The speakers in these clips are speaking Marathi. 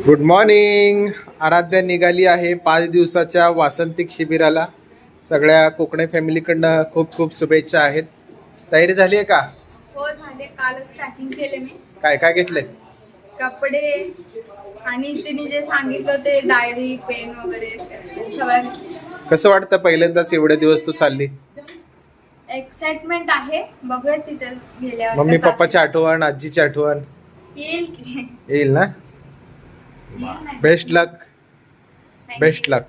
Good morning. आराध्या निघाली आहे 5 दिवसाच्या वासंतिक शिबिराला. सगळ्या कोकणे फॅमिलीकडनं खूप खूप शुभेच्छा आहेत. तयारी झाली आहे का? हो झाले. कालच पॅकिंग केले मी. काय काय घेतले? कपडे आणि तिने जे सांगितलं ते डायरी पेन वगैरे सगळं. कसं वाटतं पहिल्यांदाच एवढे दिवस तू चालली? एक्साइटमेंट आहे. बघूया तिथे गेल्यावर. मम्मी पप्पाची आठवण, आजीची आठवण येईल की येईल ना? बेस्ट लक. बेस्ट लक.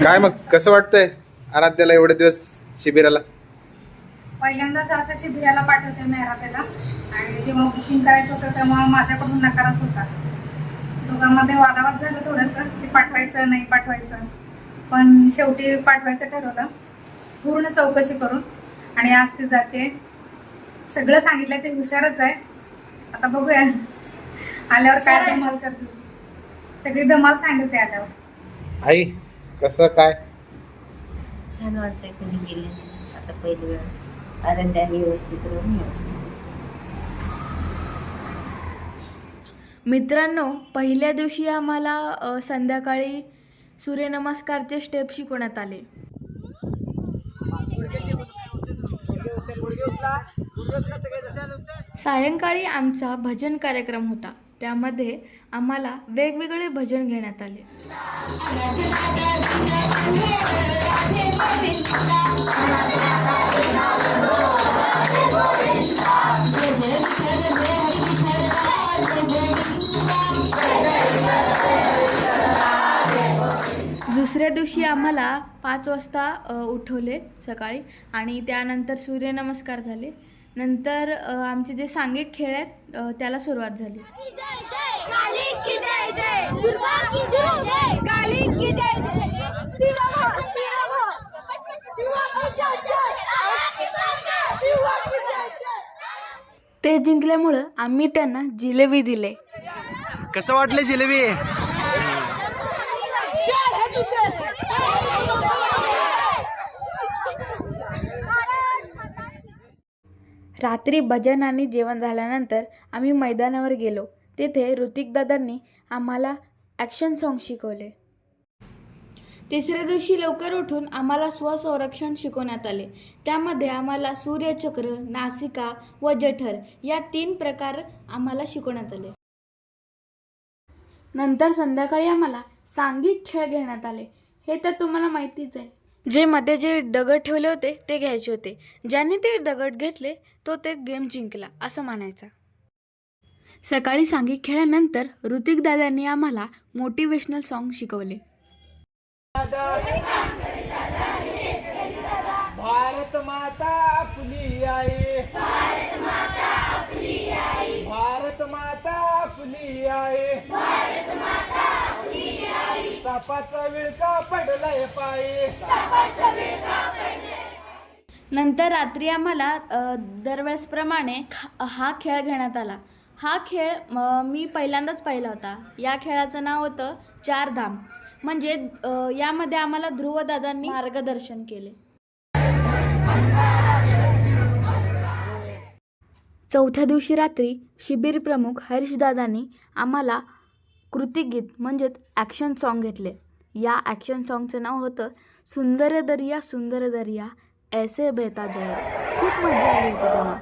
काय मग कसं वाटतंय आराध्याला एवढे दिवस शिबिराला? पहिल्यांदाच असं शिबिराला पाठवते मी आराध्याला. आणि जेव्हा बुकिंग करायचं होतं तेव्हा माझ्याकडून नकारच होता. दोघांमध्ये वादावाद झालं थोडंसं की पाठवायचं नाही पाठवायचं, पण शेवटी पाठवायचं ठरवलं पूर्ण चौकशी करून. आणि आज ती जाते. सगळं सांगितलं ते हुशारच आहे. आता बघूया आल्यावर काय धमाल करते. सगळी धमाल सांगितली आल्यावर. आई कसं काय? छान वाटतंय कोणी गेले आता पहिली वेळ आनंदाने व्यवस्थित राहून मित्रांनो, पहिल्या दिवशी आम्हाला संध्याकाळी सूर्यनमस्कारचे स्टेप शिकवण्यात आले. सायंकाळी आमचा भजन कार्यक्रम होता. त्यामध्ये आम्हाला वेगवेगळे भजन घेण्यात आले. दुसऱ्या दिवशी आम्हाला 5 वाजता उठवले सकाळी आणि त्यानंतर सूर्यनमस्कार झाले. नंतर आमचे जे सांघिक खेळ आहेत त्याला सुरुवात झाली. ते जिंकल्यामुळं आम्ही त्यांना जिलेबी दिले. कसं वाटलं जिलेबी? रात्री भजन आणि जेवण झाल्यानंतर आम्ही मैदानावर गेलो. तेथे ऋतिक दादांनी आम्हाला ॲक्शन सॉन्ग शिकवले. तिसऱ्या दिवशी लवकर उठून आम्हाला स्वसंरक्षण शिकवण्यात आले. त्यामध्ये आम्हाला सूर्यचक्र, नासिका व जठर या 3 प्रकार आम्हाला शिकवण्यात आले. नंतर संध्याकाळी आम्हाला सांघिक खेळ घेण्यात आले. हे तर तुम्हाला माहितीच आहे. जे मध्ये जे दगड ठेवले होते ते घ्यायचे होते. ज्याने ते दगड घेतले तो ते गेम जिंकला असं म्हणायचं. सकाळी सांघिक खेळानंतर ऋतिक दादांनी आम्हाला मोटिवेशनल सॉन्ग शिकवले. भारत माता आपली आई, भारत माता आपली आई, भारत माता आपली आई, भारत माता आपली आई. सापाचा विळका पडलाय पायी, सापाचा विळका पडलाय. नंतर रात्री आम्हाला दरवेळेसप्रमाणे हा खेळ घेण्यात आला. हा खेळ मी पहिल्यांदाच पाहिला होता. या खेळाचं नाव होतं 4 धाम. म्हणजे यामध्ये आम्हाला ध्रुवदादांनी मार्गदर्शन केले. चौथ्या दिवशी रात्री शिबिर प्रमुख हरीशदादांनी आम्हाला कृतिगीत म्हणजेच ॲक्शन सॉन्ग घेतले. या ॲक्शन सॉन्गचं नाव होतं सुंदर दरिया ऐसे बहता जाए. खूप मजा आली होती तेव्हा.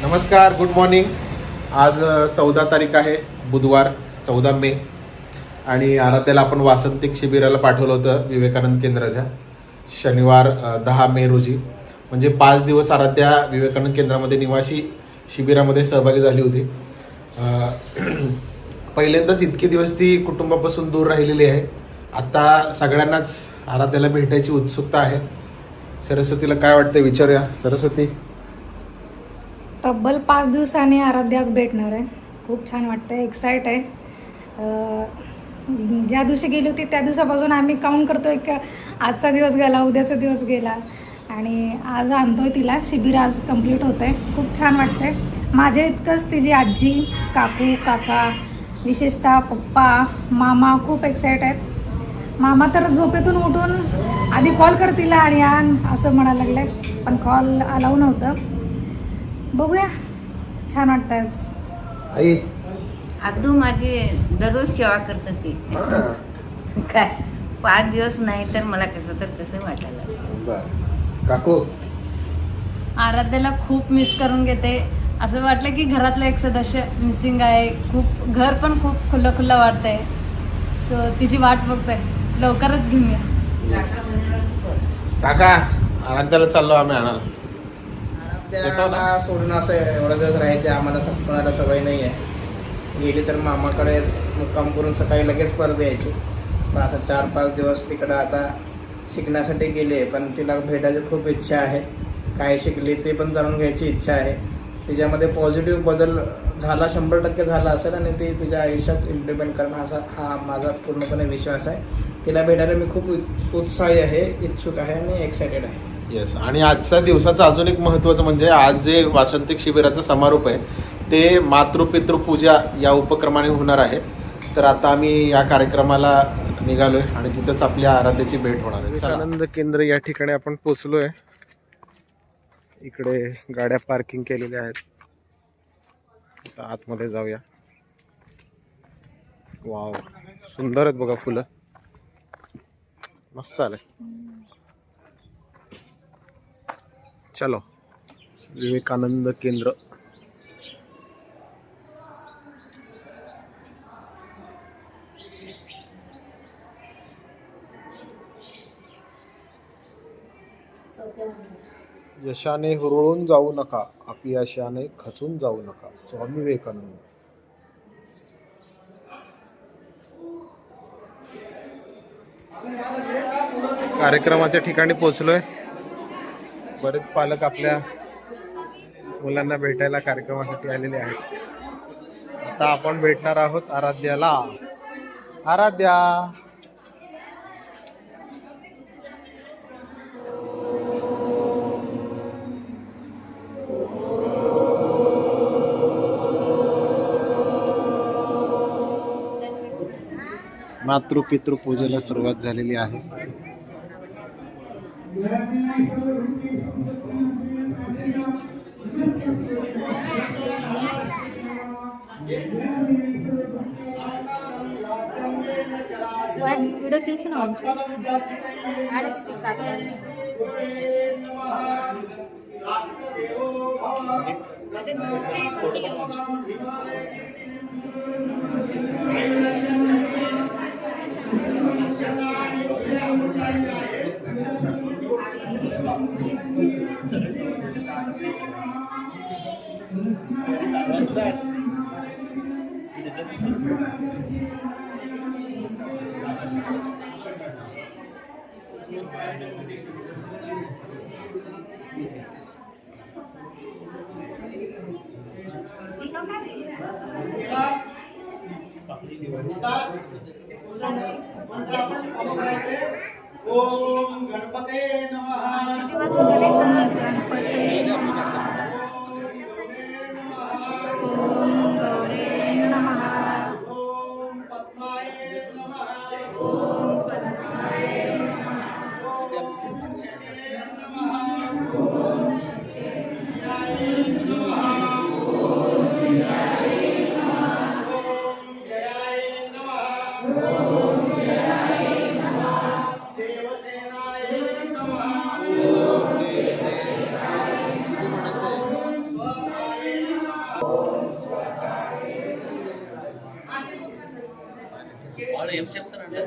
नमस्कार, गुड मॉर्निंग. आज 14 तारीख आहे, बुधवार 14 मे. आणि आराध्याला आपण वासंतिक शिबिराला पाठवलं होतं विवेकानंद केंद्राच्या. शनिवार 10 मे रोजी. म्हणजे 5 दिवस आराध्या विवेकानंद केंद्रामध्ये निवासी शिबिरामध्ये सहभागी झाली होती. पहिल्यांदाच इतके दिवस ती कुटुंबापासून दूर राहिलेली आहे. आता सगळ्यांनाच आराध्याला भेटायची उत्सुकता आहे. सरस्वतीला काय वाटतं विचारूया. सरस्वती, तब्बल 5 दिवसांनी आराध्याच भेटणार आहे. खूप छान वाटतंय, एक्साइट आहे. ज्या दिवशी गेली होती त्या दिवसापासून आम्ही काउंट करतोय की आजचा दिवस गेला, उद्याचा दिवस गेला. आणि आज आणतोय तिला. शिबिर आज कंप्लीट होतंय. खूप छान वाटतंय. माझ्या इतकंच तिची आजी, काकू, काका, विशेषतः पप्पा, मामा खूप एक्साइट आहेत. मामा तर झोपेतून उठून आधी कॉल कर तिला आणि आण असं म्हणायला लागले, पण कॉल अलाऊ नव्हतं. बघूया, छान वाटतं आज. आई अगदू माझी दररोज सेवा करतात ती. काय 5 दिवस नाही तर मला कसं वाटायला लागलं. बर काकू आराध्याला खूप मिस करून घेते. असं वाटलं की घरातलं एक सदस्य मिसिंग आहे. खूप घर पण खूप खुलं वाटतंय. सो तिची वाट बघतोय, लवकरच घेऊया. काका आनंदाला चाललो आम्ही आणायला. त्याला सोडून असं एवढा दिवस राहायचे आम्हाला कोणाला सवय नाही आहे. गेली तर मामाकडे मुक्काम करून सकाळी लगेच परत यायची. पण असं 4-5 दिवस तिकडं आता शिकण्यासाठी गेले, पण तिला भेटायची खूप इच्छा आहे. काय शिकली ते पण जाणून घ्यायची इच्छा आहे. तिच्यामध्ये पॉझिटिव्ह बदल झाला 100% झाला असेल आणि ती तिच्या आयुष्यात इम्प्लिमेंट करणं असा हा माझा पूर्णपणे विश्वास आहे. तिला भेटायला मी खूप उत्साही आहे, इच्छुक आहे आणि एक्सायटेड आहे. येस. आणि आजच्या दिवसाचं अजून एक महत्त्वाचं म्हणजे आज जे वासंतिक शिबिराचा समारोप आहे ते मातृपितृपूजा या उपक्रमाने होणार आहे. तर आता आम्ही या कार्यक्रमाला निघालोय आणि तिथंच आपल्या आराध्याची भेट होणार आहे. विवेकानंद केंद्र या ठिकाणी आपण पोचलोय. इकडे गाड्या पार्किंग केलेल्या आहेत. आता आतमध्ये जाऊया. वाव, सुंदर आहेत बघा फुलं, मस्त आलंय. चलो विवेकानंद केंद्र. यशाने हुरळून जाऊ नका, अपयशाने खचून जाऊ नका. स्वामी विवेकानंद. कार्यक्रमाच्या ठिकाणी पोहोचलोय. बरेच पालक आपल्या मुलांना भेटायला कार्यक्रमासाठी आलेले आहेत. आता आपण भेटणार आहोत आराध्याला. आराध्या मातृपितृ पूजेला सुरुवात झालेली आहे. व्हिडिओ తీసిన ओम गणपते नमः. दिवस गणपते नमः. ओम गौरे नमः. ओम पद्माय नमः. ओम पद्माय नमः. ओम शचे नमः. ओम शचे नमः. ओम जयाय नमः. ओम जयाय नमः. देवसेनाय नमः. ओम देवसेनाय नमः. स्वाहाय नमः. ओम स्वाहाय వాళ్ళు ఏం చెప్తారంటే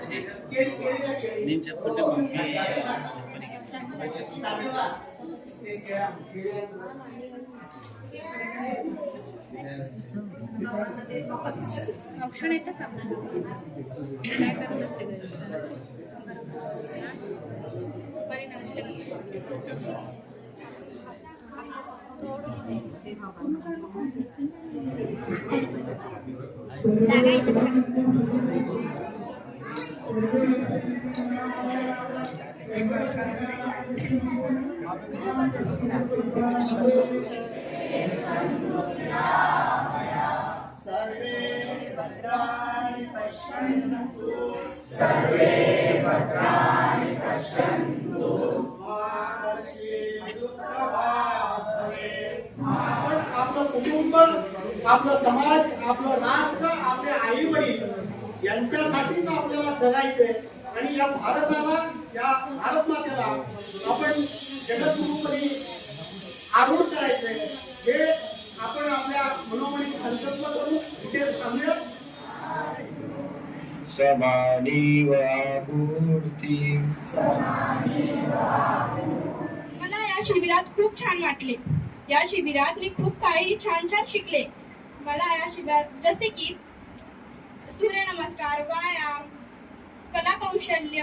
నేను చెప్తుంటే औक्षण येतं का काय करत असते सर्वे भद्राणि पश्यन्तु मा कश्चित् दुःखभाग् भवेत्. आपण आपलं कुटुंब, आपलं समाज, आपलं राष्ट्र, आपले आई वडील यांच्यासाठीच आपल्याला जगायचंय आणि या भारताला, या भारत मातेला आपण जगद्गुरूपदी आरूढ करायचंय. हे आपण आपल्या मनोमनी संकल्प करू. इथे थांबूया. समानी वामूर्ती. मला या शिबिरात खूप छान वाटले. या शिबिरात मी खूप काही छान छान शिकले. मला या शिबिरात जसे की सूर्यनमस्कार, व्यायाम, कला कौशल्य,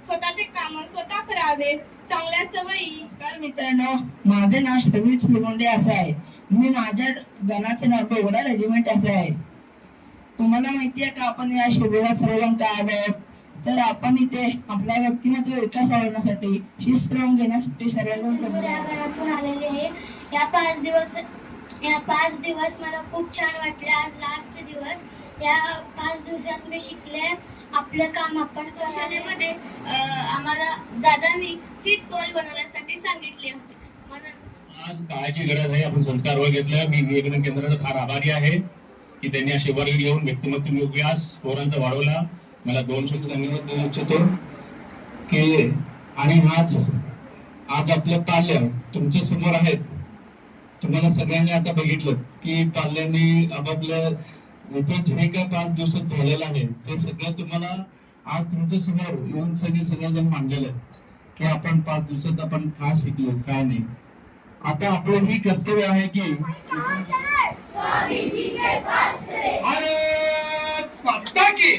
स्वतःचे काम स्वतः करावे, चांगल्या सवयी. नमस्कार मित्रांनो, माझे नाव समीर सुरगोंडे असे आहे. मी माझ्या गणाचे नाव डोगरा रेजिमेंट असे आहे. तुम्हाला माहिती आहे का आपण या शिबिरात सर्वजण का आलो आहोत? तर आपण इथे आपल्या व्यक्तिमत्व विकास वाढवण्यासाठी, शिस्त लावून घेण्यासाठी सर्वजण जमलो या आहोत. घरातून आलेले आहे. या 5 दिवस मला खूप छान वाटले. आज लास्ट दिवस. या 5 दिवसात मी शिकले आपलं काम आपण कौशल्यामध्ये आम्हाला दादांनी सीट बॉल बनवण्यासाठी सांगितले होते. आज काळाची गरज आहे. आपण संस्कार वर घेतलं. मी विवेकानंद केंद्राचा फार आभारी आहे की त्यांनी या शिबिरात येऊन व्यक्तिमत्व विकास पोरांचा वाढवला. मला 2 शब्द धन्यवाद देऊ इच्छितो की आणि आज आपलं पाल्य तुमच्या समोर आहेत. तुम्हाला सगळ्यांनी आता बघितलं की पाल्यांनी आपापल्या इथे जे काय 5 दिवसात झालेलं आहे ते सगळं तुम्हाला आज तुमच्या समोर येऊन सगळेजण मांडलेलं आहे की आपण 5 दिवसात आपण काय शिकलो काय नाही. आता आपलं ही कर्तव्य आहे की भारत माता की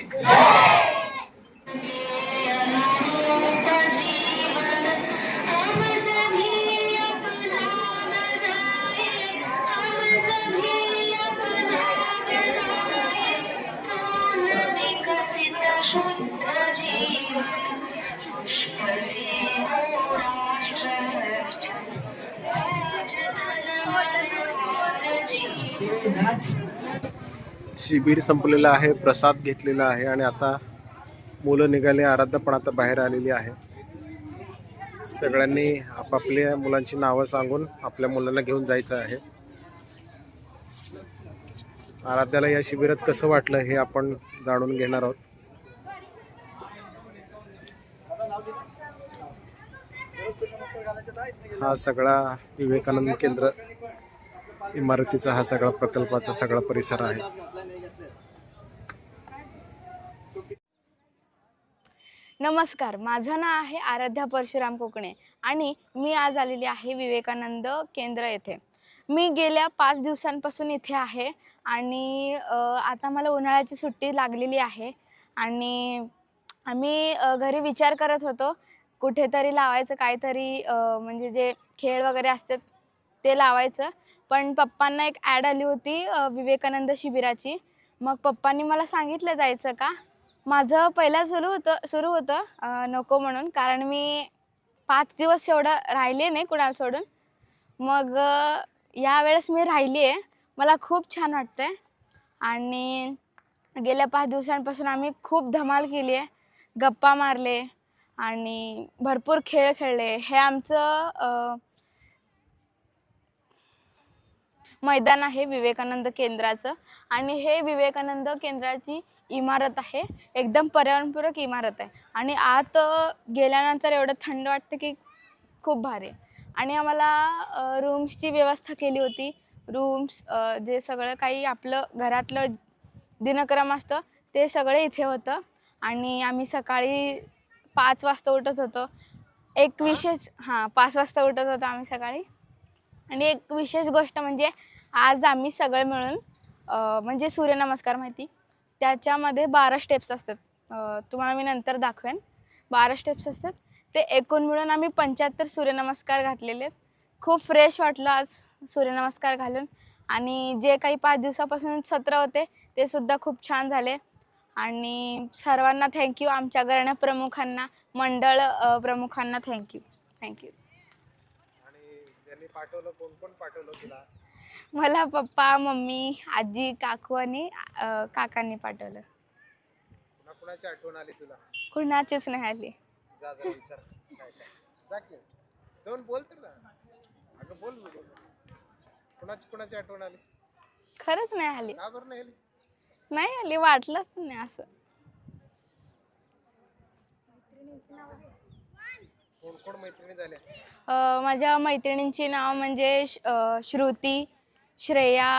शिबिर संपलेलं आहे, प्रसाद घेतलेला आहे आणि आता मुलं निघाले. आराध्या पण आता बाहेर आलेली आहे. सगळ्यांनी आपापल्या मुलांची नावं सांगून आपल्या मुलांना घेऊन जायचं आहे. आराध्याला या शिबिरात कसं वाटलं हे आपण जाणून घेणार आहोत. हा सगळा विवेकानंद केंद्र इमारतीचा हा सगळा प्रकल्पाचा सगळा परिसर आहे. नमस्कार, माझं नाव आहे आराध्या परशुराम कोकणे आणि मी आज आलेली आहे विवेकानंद केंद्र येथे. मी गेल्या 5 दिवसांपासून इथे आहे आणि आता मला उन्हाळ्याची सुट्टी लागलेली आहे आणि आम्ही घरी विचार करत होतो कुठेतरी लावायचं काहीतरी, म्हणजे जे खेळ वगैरे असतात ते लावायचं. पण पप्पांना एक ॲड आली होती विवेकानंद शिबिराची. मग पप्पांनी मला सांगितलं जायचं का. माझं पहिला सुरू होतं नको म्हणून, कारण मी 5 दिवस एवढं राहिले नाही कुणाला सोडून. मग यावेळेस मी राहिली आहे. मला खूप छान वाटतं आहे आणि गेल्या 5 दिवसांपासून आम्ही खूप धमाल केली आहे, गप्पा मारले आणि भरपूर खेळ खेळले. हे आमचं मैदान आहे विवेकानंद केंद्राचं आणि हे विवेकानंद केंद्राची इमारत आहे. एकदम पर्यावरणपूरक इमारत आहे आणि आत गेल्यानंतर एवढं थंड वाटतं की खूप भारी. आणि आम्हाला रूम्सची व्यवस्था केली होती. रूम्स, जे सगळं काही आपलं घरातलं दिनक्रम असतं ते सगळे इथे होतं. आणि आम्ही सकाळी 5 वाजता उठत होतो. एक विशेष 5 वाजता उठत होतो आम्ही सकाळी. आणि एक विशेष गोष्ट म्हणजे आज आम्ही सगळे मिळून म्हणजे सूर्यनमस्कार माहिती, त्याच्यामध्ये 12 स्टेप्स असतात. तुम्हाला मी नंतर दाखवेन. 12 स्टेप्स असतात ते एकूण मिळून आम्ही 75 सूर्यनमस्कार घातलेले आहेत. खूप फ्रेश वाटलं आज सूर्यनमस्कार घालून. आणि जे काही 5 दिवसापासून सत्र होते ते सुद्धा खूप छान झाले. आणि सर्वांना थँक्यू. आमच्या घराण्या प्रमुखांना, मंडळ प्रमुखांना थँक्यू. पाठवलं? कोण कोण पाठवलं तुला? मला पप्पा, मम्मी, आजी, काकू आणि काकांनी पाठवलं. कुणाची आठवण आली तुला? कुणाचीच नाही आली. जा जरा विचार काय काय. जा की जाऊन बोल तर ना. अगं बोल बोल. कुणाची आठवण आली? खरंच नाही आली. का बरं नाही आली? नाही आली, वाटलंच नाही असं. कोण कोण मैत्रिणी झाल्या? माझ्या मैत्रिणींची नाव म्हणजे श्रुती, श्रेया,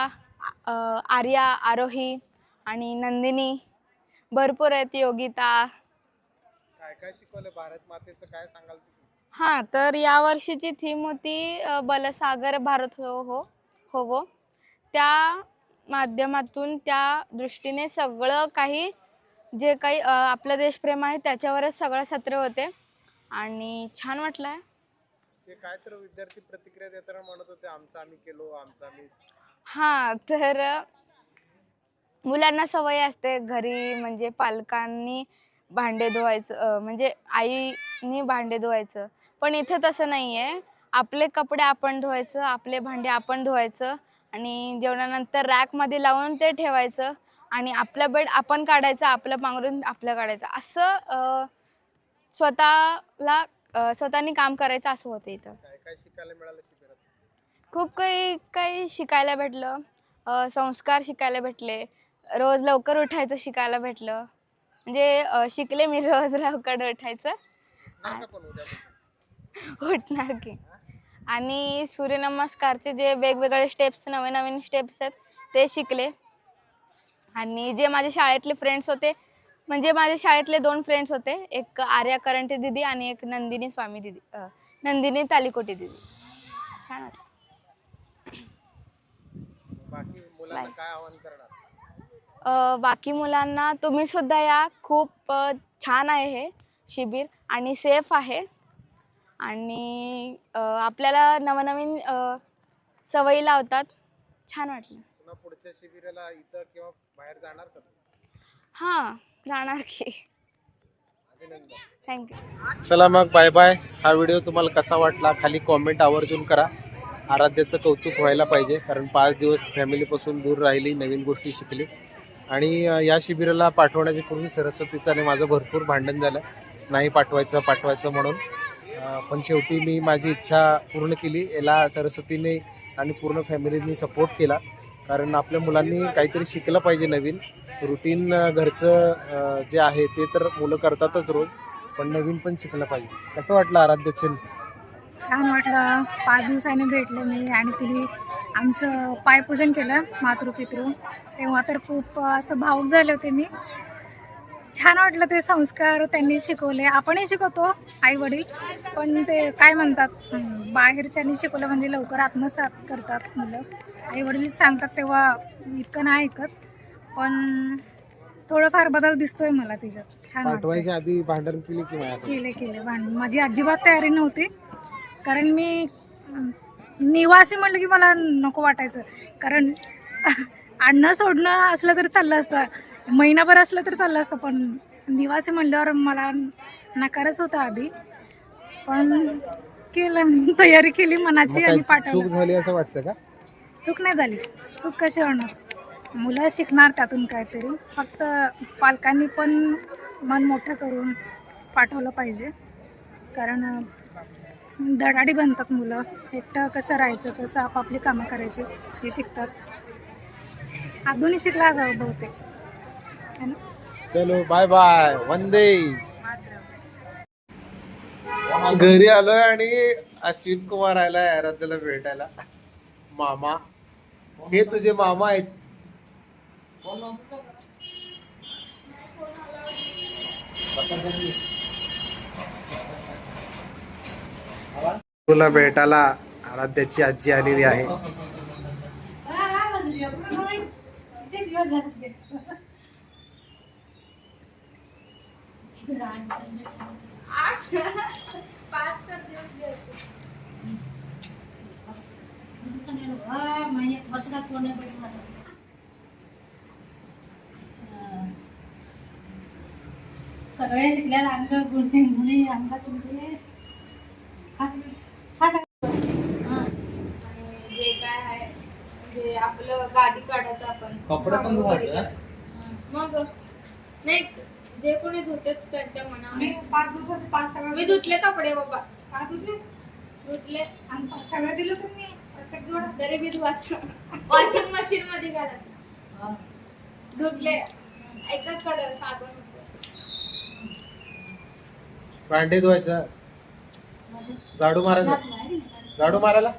आर्या, आरोही आणि नंदिनी. भरपूर आहेत, योगिता. काय काय शिकवलं? भारत मातेचं काय सांगाल तुम्ही? हां, तर या वर्षीची थीम होती बलसागर भारत होवो. त्या माध्यमातून त्या दृष्टीने सगळं काही जे काही आपलं देशप्रेम आहे त्याच्यावरच सगळं सत्र होते आणि छान वाटलं. ते काय तर विद्यार्थी प्रतिक्रिया देताना म्हणत होते आमचं आम्ही केलो, आमचं आम्हीच. हां, तर मुलांना सवय असते घरी म्हणजे पालकांनी भांडे धुवायचं, म्हणजे आईनी भांडे धुवायचं. पण इथे तसं नाही आहे. आपले कपडे आपण धुवायचं, आपले भांडे आपण धुवायचं आणि जेवणानंतर रॅकमध्ये लावून ते ठेवायचं आणि आपलं बेड आपण काढायचं, आपलं पांघरून आपलं काढायचं. असं स्वतःनी काम करायचं असं होतं इथं. काय काय शिकायला मिळालं शिबिरात? खूप काही शिकायला भेटलं. संस्कार शिकायला भेटले. रोज लवकर उठायचं शिकायला भेटलं. म्हणजे शिकले मी रोज लवकर उठायचं. उठणार का पण उद्यापासून? उठणार की. आणि सूर्यनमस्कारचे जे वेगवेगळे स्टेप्स, नवीन स्टेप्स आहेत ते शिकले. आणि जे माझ्या शाळेतले फ्रेंड्स होते, म्हणजे माझ्या शाळेतले 2 फ्रेंड्स होते. एक आर्या करंटे दिदी आणि एक नंदिनी तालिकोटे दिदी. छान होतं. बाकी मुलांना काय आवाहन करणार? बाकी मुलांना तुम्ही सुद्धा या. खूप छान आहे हे शिबिर आणि सेफ आहे आणि आपल्याला नवनवीन सवयी लावतात. छान वाटलं. पुन्हा पुढच्या शिबिराला इथं किंवा बाहेर जाणार का? हां, जाणार की. अभिनंदन. थँक्यू. चला मग बाय बाय. हा व्हिडिओ तुम्हाला कसा वाटला खाली कॉमेंट आवर्जून करा. आराध्याचं कौतुक व्हायला पाहिजे, कारण 5 दिवस फॅमिलीपासून दूर राहिली, नवीन गोष्टी शिकली. आणि या शिबिराला पाठवण्याच्या पूर्वी सरस्वतीचं आणि माझं भरपूर भांडण झालं, नाही पाठवायचं म्हणून. पण शेवटी मी माझी इच्छा पूर्ण केली. याला सरस्वतीने आणि पूर्ण फॅमिलीने सपोर्ट केला, कारण आपल्या मुलांनी काहीतरी शिकलं पाहिजे नवीन. रुटीन घरचं जे आहे ते तर मुलं करतातच रोज, पण नवीन पण शिकलं पाहिजे. कसं वाटलं आराध्याचं? छान वाटलं. 5 दिवसांनी भेटले मी आणि तिने आमचं पायपूजन केलं मातृपितृ. तेव्हा तर खूप असं भावूक झाले होते मी. छान वाटलं ते संस्कार त्यांनी शिकवले. आपणही शिकवतो आई वडील, पण ते काय म्हणतात बाहेरच्यांनी शिकवलं म्हणजे लवकर आत्मसात करतात मुलं. आई वडील सांगतात तेव्हा इतकं नाही ऐकत, पण थोडंफार बदल दिसतोय मला तिच्यात. छान पाठवायच्या आधी भांडण केली की नाही? केले भांडण. माझी अजिबात तयारी नव्हती, कारण मी निवासी म्हणलं की मला नको वाटायचं. कारण आणणं सोडणं असलं तर चाललं असतं, महिनाभर असलं तर चाललं असतं, पण निवासी म्हणल्यावर मला नकारच होता आधी. पण केलं, तयारी केली मनाची आणि चूक पाठवलं. झाली असं वाटतं का? चूक नाही झाली. चूक कशी होणार? मुलं शिकणार त्यातून काहीतरी. फक्त पालकांनी पण मन मोठं करून पाठवलं पाहिजे, कारण धडाडी बनतात मुलं. एकटं कसं राहायचं, कसं आपापली कामं करायची हे शिकतात. अजूनही शिकला जावं बहुतेक. चलो बाय बाय, वंदे. घरी आलोय आणि अश्विन कुमार आलाय आराध्याला भेटायला. मामा, हे तुझे मामा आहेत. तुला भेटायला आराध्याची आजी आलेली आहे. सगळे शिकल्याला अंग गुणी अंगात काढायचं आपण. कपडे पण धुवायचं? मग नाही, जे कोणी धुते त्यांच्या मी मनावर. 5 दिवसाचे 5 सगळं मी धुतले कपडे बाबा, का धुतले धुतले आणि सगळं दिलं तुम्ही प्रत्येक जोड. तरी बी धुवायचं. वॉशिंग मशीन मध्ये घालायचं. धुतले एकच कडे साबण होतं. भांडे धुवायचं, झाडू मारायला, झाडू मारायला.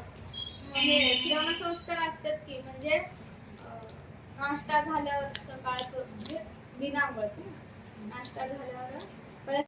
हे श्रवण संस्कार असतात की, म्हणजे नाश्ता झाल्यावर सकाळचं म्हणजे बिना आंघोळीचं नाश्ता झाल्यावर